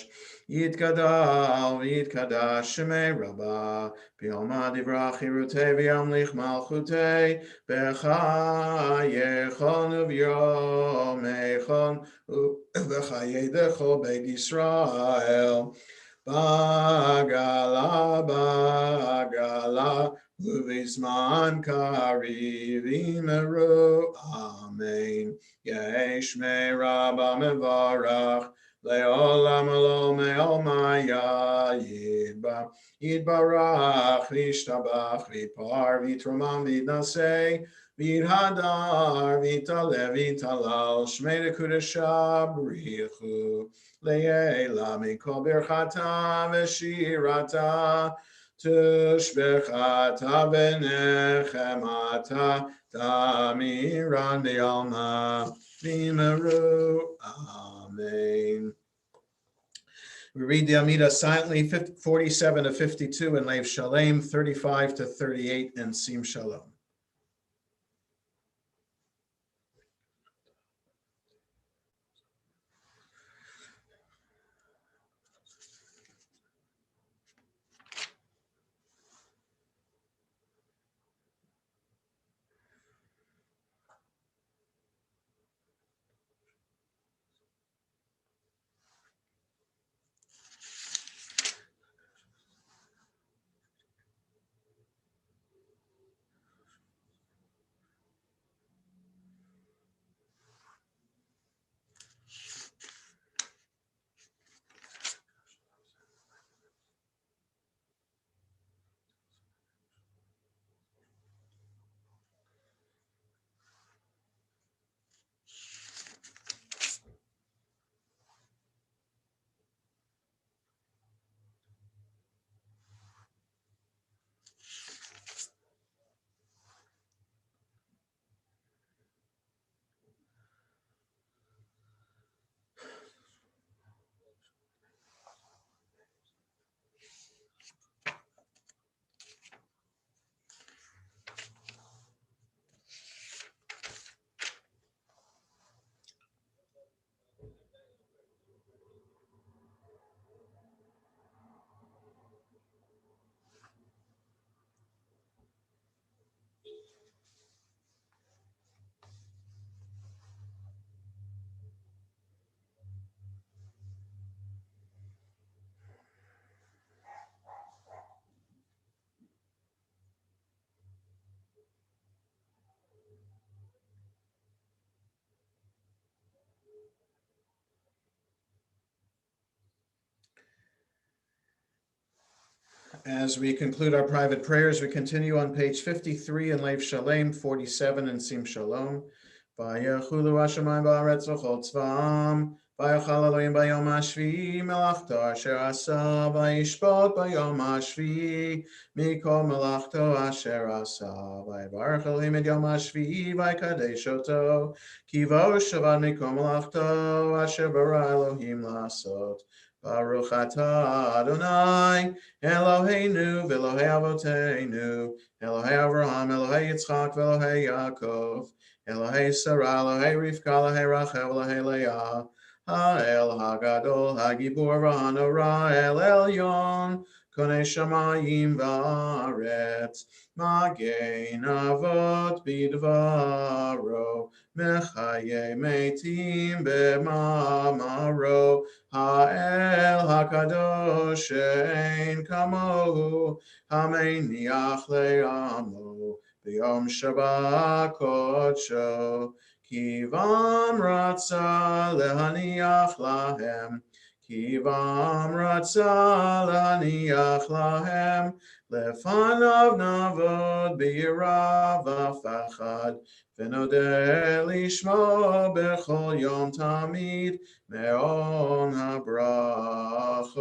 Yitgadal v'yitkadash shemei rabbah b'yom divrach hirutei v'yamlich malchutei b'chayechon uvyomechon v'chayedecho beit Yisrael Bagala Uvizman Kariv Imeru Amen Yeshmei Rabba Mevarach Leolam Elo Me'omaya Yidbarach Vishtabach Vipar Vitromam Vidnasei Vidhadar Vitale Vitalal Shmei Dekudesha Brichu Le'ela Mikol Birchata V'shirata Tushbechata V'nechemata Tamiran De'alma V'meru Amen. We read the Amida silently, 47 to 52 in Leiv Shalem, 35 to 38 in Sim Shalom. As we conclude our private prayers, we continue on page 53 in Lev Shalem, 47 in Sim Shalom. Vayachulu Hashemayim ba'aretz v'chol tzva'am, vayachal Elohim bayom hashvi'i melachto asher asa, vayishpot bayom hashvi'i mikol melachto asher asa, vayivarech Elohim et yom hashvi'i vayikadesh oto, ki vo shavad mikol melachto asher bara Elohim la'asot. Baruch atah Adonai Eloheinu v'Elohei Avoteinu, Elohei Avraham, Elohei Yitzchak, v'Elohei Yaakov, Elohei Sarah, Elohei Rivka, Elohei Rachel, Elohei Leah, Ha'el Hagadol, Hagibor v'Hanora, El Elyon, Konei Shamayim v'Aretz, Magein Avot b'Dvaro, Mechaye Meitim b'Mamaro, Ha'el HaKadosh She'ein Kamohu, Hameniach Le'amo, B'Yom Shabbat Kodsho, Kivam Ratza Lehaniach Lahem, Kivam Ratza Lehaniach Lahem, Lefanav Navod B'Yirav V'Fachad, V'Nodeh Lishmo B'Chol Yom Tamid, Me'on habrachot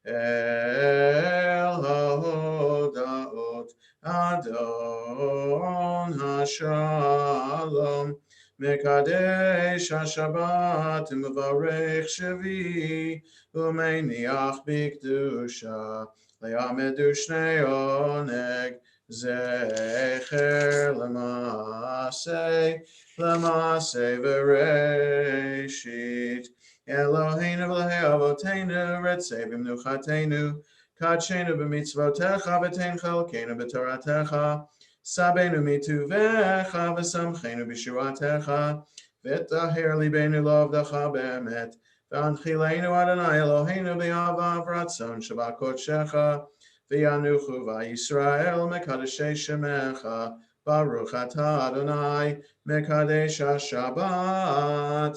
el haodaot Adon hashalom Mekadesh hashabat Mevarech Shevi Umeiniach b'kedusha Le'amedu shnei oneg Zecher L'maseh v'reshit Eloheinu v'Elohei Avoteinu Retzei b'mnuchateinu Kadshenu b'mitzvotecha v'tein chalkeinu b'toratecha Sabeinu mituvecha v'samcheinu b'shuatecha V'tahir libeinu lovdecha be'emet V'anchileinu Adonai Eloheinu b'yavav ratzon shabbat kodshecha V'yanuchu v'Yisrael mekadeshei shemecha Baruch atah Adonai Mekadesh HaShabbat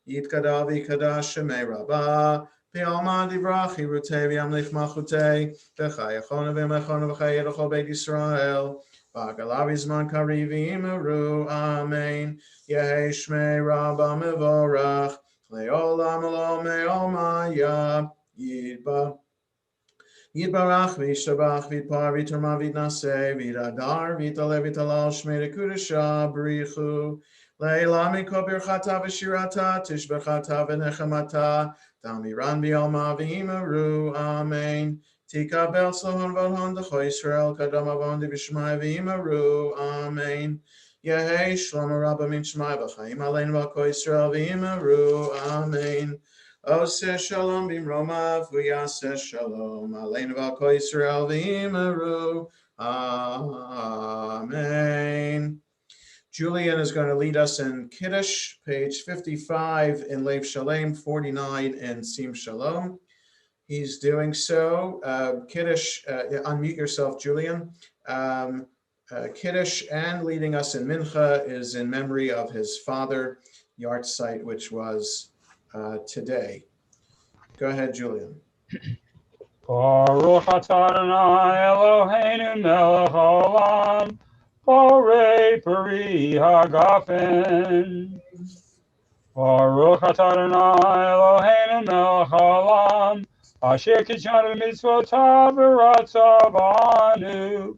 Yitkadav Yikadash Shemei Rabbah V'yalma divrach Hirutei v'yamlich malchutei V'chayachonu v'mechonu v'chayei l'chol Beit Yisrael V'agalav Yizman Kariv v'yimeru Amen Yehei Shmei Rabbah Mevorach Le'olam lo me'omaya Yidba Yitbarach v'yishabach v'yitpar v'yitama v'yitnaseh v'yitadar v'yitaleh v'yitalal shmei l'kudesha b'richu le'ila miko birchata v'shirata tishbechata v'nechamata tamiran b'yalma v'imeru amen tikabel slohon v'hon d'cho Yisrael kadam avon d'vishmai v'imeru amen Yehei shlomo rabba min shmai v'chaim aleinu v'ko Yisrael v'imeru amen Oseh shalom b'mromav v'yaseh shalom aleinu v'al kol Yisrael v'imeru. Amen. Julian is going to lead us in Kiddush, page 55 in Lev Shalem, 49 in Sim Shalom. He's doing so. Kiddush, unmute yourself, Julian. Kiddush and leading us in Mincha is in memory of his father, Yartzeit, which was today. Go ahead, Julian. Baruch atah Adonai Eloheinu melech haolam, borei peri hagafen. Baruch atah Adonai Eloheinu melech haolam, asher kitshanu b'mitzvotav v'ratzav banu,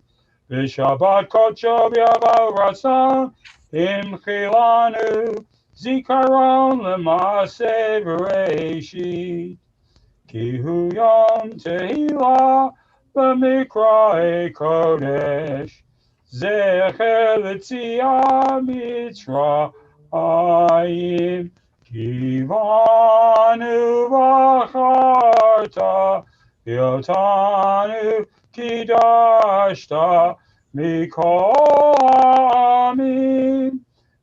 v'shabbat kodsho b'yavav ratzon imchilanu, zikaron l'maaseh v'reishit. Kihu Yom Tehillah b'mikra'e kodesh, zecher l'tziat Mitzrayim, kivanu v'acharta, v'yotanu kidashta mikol ha'amim,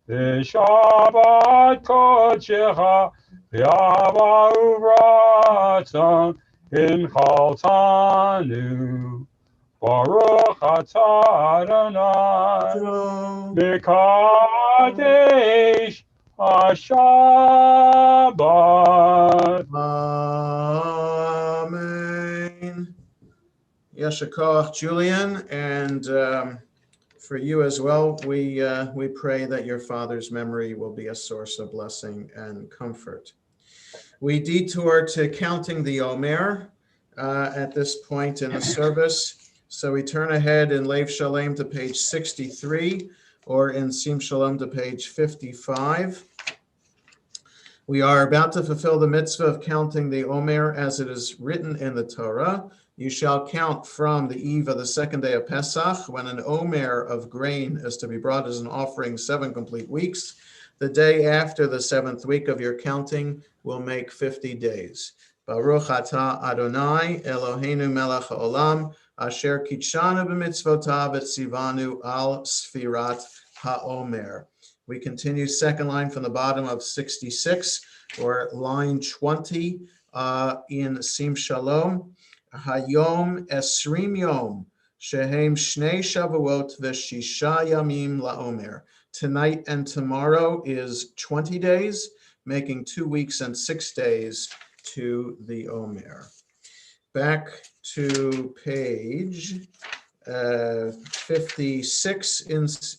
v'shabbat kodshecha v'yavahu ratzon imchaltanu. Baruch atah Adonai Mekadesh HaShabbat. Amen. Yasher koach, Julian, and for you as well, we pray that your father's memory will be a source of blessing and comfort. We detour to counting the Omer at this point in the service. So we turn ahead in Lev Shalem to page 63 or in Sim Shalom to page 55. We are about to fulfill the mitzvah of counting the Omer as it is written in the Torah. You shall count from the eve of the second day of Pesach, when an Omer of grain is to be brought as an offering 7 complete weeks. The day after the 7th week of your counting will make 50 days. Baruch atah Adonai Eloheinu melech haolam, asher kitshanu b'mitzvotav et tzivanu al sfirat haomer. We continue second line from the bottom of 66 or line 20 in Sim Shalom. Hayom esrim yom shehem shnei shavuot v'shisha yamim laomer. Tonight and tomorrow is 20 days, making 2 weeks and 6 days to the Omer. Back to page 56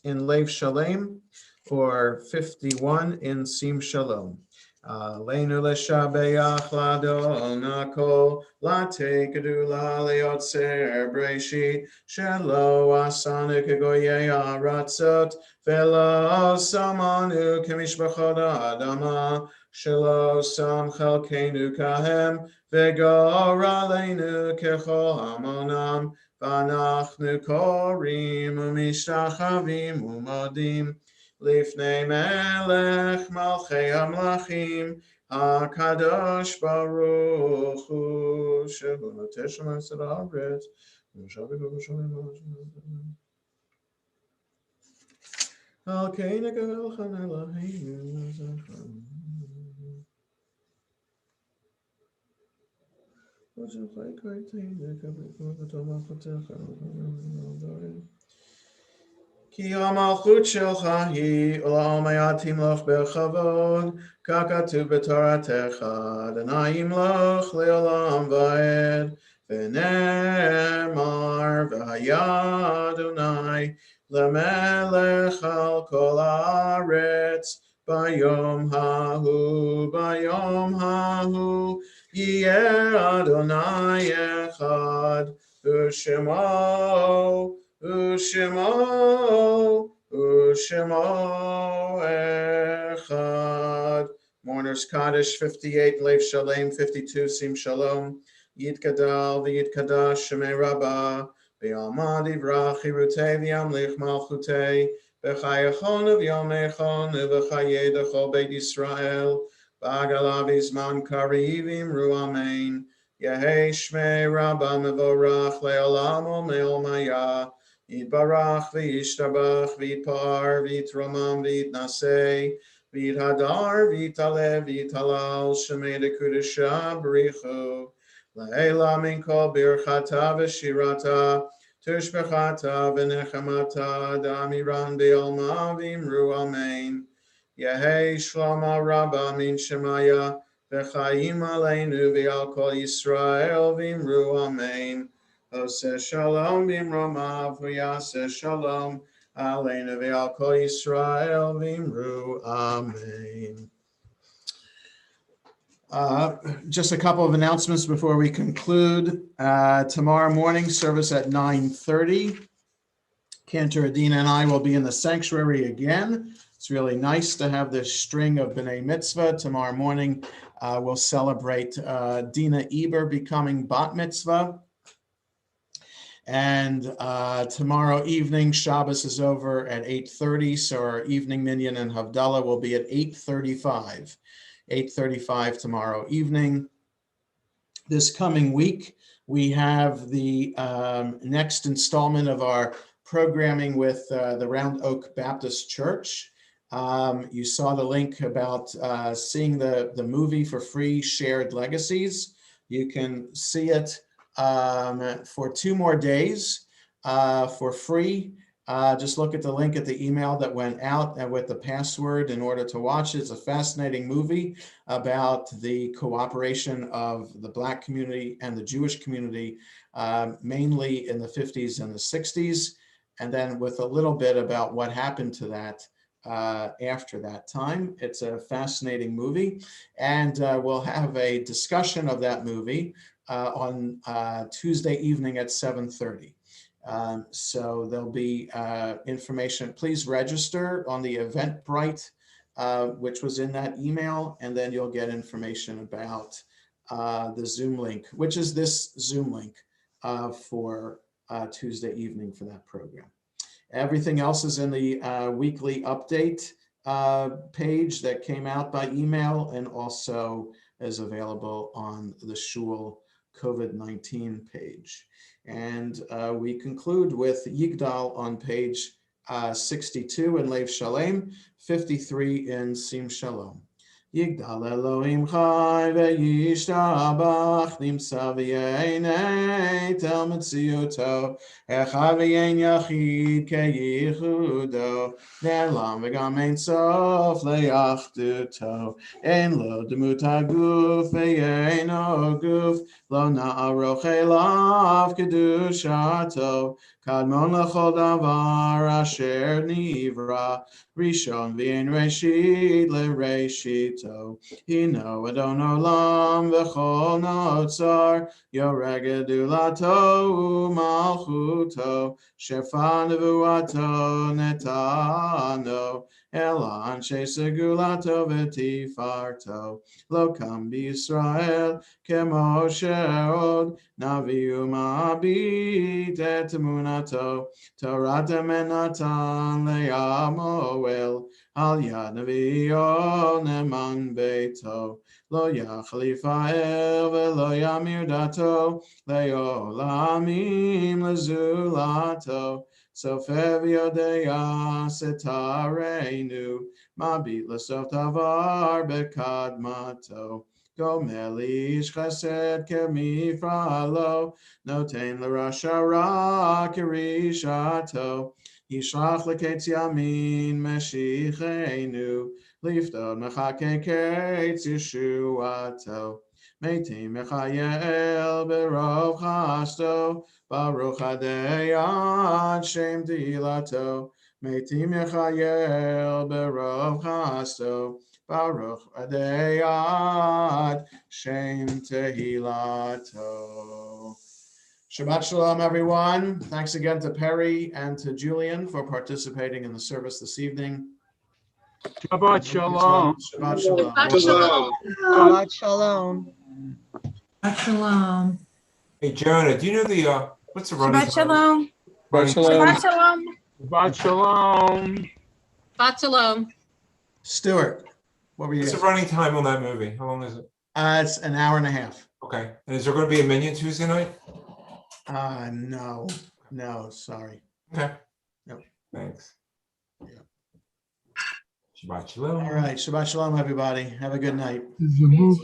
in Lev Shalem, or 51 in Sim Shalom. Leinu leshabeach ladon kol late kedula leotzer breshit shelo asanu kegoyei aratzot velo samanu kemishpachot adama shelo sam chalkenu kahem vegor aleinu kechol hamonam v'anachnu korim umishtachavim umodim Lifnei melech malchei hamlachim HaKadosh Baruch Hu Shehu Noteh Shemayim Tzad Haaretz V'Shavik V'Shavik Al Keinu Kevelchan Eloheinu Zechram V'Shem Chai Kaiteinu Kavik V'Tom HaChotecha Ki ha-malchut shelcha hi olam hayatim loch bechavod kakatu b'toratecha Adonai loch leolam va'ed v'nemar v'haya Adonai lemelech al kol haaretz bayom hahu yeh Adonai echad u'shemo echad. Mourner's Kaddish 58, Lev Shalem 52, Sim Shalom. Yid Kadal v'Yid Kadash Shemei Rabbah B'Yalmad Ivrach Hirutei v'Yamlich Malchutei B'Chayachon v'Yomechon v'Chayei D'Chol Beit Yisrael B'Agalav Izman Karivim Ru Amen. Yehei Shmei Rabbah Mevorach Le'olam U'Me'omaya Yitbarach v'yishtabach v'yitpar v'yitromam v'yitnaseh v'yithadar v'yitalev v'yitalal shemei dekudesha b'richu la'ela min kol birchata v'shirata tushbechata v'nechamata damiran b'yolma v'imru amen. Yehei shlama rabba min shemaya v'chayim aleinu v'al kol Yisrael v'imru amen. Oseh shalom b'imromav v'yaseh shalom aleinu v'al kol Yisrael v'imru amen. Just a couple of announcements before we conclude. Tomorrow morning, service at 9:30. Cantor Adina and I will be in the sanctuary again. It's really nice to have this string of B'nai Mitzvah. Tomorrow morning, we'll celebrate Dina Eber becoming Bat Mitzvah. And tomorrow evening, Shabbos is over at 8:30, so our evening minyan and Havdalah will be at 8:35. 8:35 tomorrow evening. This coming week, we have the next installment of our programming with the Round Oak Baptist Church. You saw the link about seeing the movie for free, Shared Legacies. You can see it for 2 more days for free just look at the link at the email that went out and with the password in order to watch it. It's a fascinating movie about the cooperation of the Black community and the Jewish community, mainly in the 50s and the 60s, and then with a little bit about what happened to that after that time. It's a fascinating movie, and we'll have a discussion of that movie on Tuesday evening at 7:30. So there'll be information. Please register on the Eventbrite, which was in that email, and then you'll get information about the Zoom link, which is this Zoom link for Tuesday evening for that program. Everything else is in the weekly update page that came out by email and also is available on the Shul COVID-19 page. And we conclude with Yigdal on page 62 in Lev Shalem, 53 in Sim Shalom. Yigdal Elohim Chai ve'yishtabach nimsa v'yeinei tel metziuto echad v'yein yachid ke'yichudo ne'elam v'gam ein sof le'achduto ein lo demut haguf ve'yeino guf lo na'aroch elav kedushato kadmon lechol davar asher nivra Rishon v'yein reshit le'reshito Hino adon olam v'chol notzar yoreg gedulato u'malchuto shefa nevuato netano ela anshe segulato v'tifarto lo kam b'Yisrael kemo she'od naviu ma'abit et emunato Torah menatan le'amo al yad nevi'o neman beito lo yachlifa el velo yamir dato le'olamim lezulato sofev yodeya setarenu mabit lesof davar bekadmato Gomer ish chesed kemifralo noten l'rasha ra kirishato Yishlach leketz yamin meshichenu liftod mechake ketz yeshuato meitim mechayel berov chasto baruch adei shem dilato meitim mechayel berov chasto Baruch adei shem tehilato. Shabbat Shalom, everyone. Thanks again to Perry and to Julian for participating in the service this evening. Shabbat Shalom. Shabbat Shalom. Shabbat Shalom. Shabbat Shalom. Hey, Jonah, do you know the, what's the running Shabbat time? Shalom. Shabbat Shalom. Shabbat Shalom. Shabbat Shalom. Shabbat Shalom. Stuart, what were you What's the asking? running time on that movie? How long is it? It's an hour and a half. Okay. And is there going to be a minion Tuesday night? No, sorry. Okay. Nope. Thanks. Yeah. Shabbat Shalom. All right, Shabbat Shalom, everybody. Have a good night. Is the movie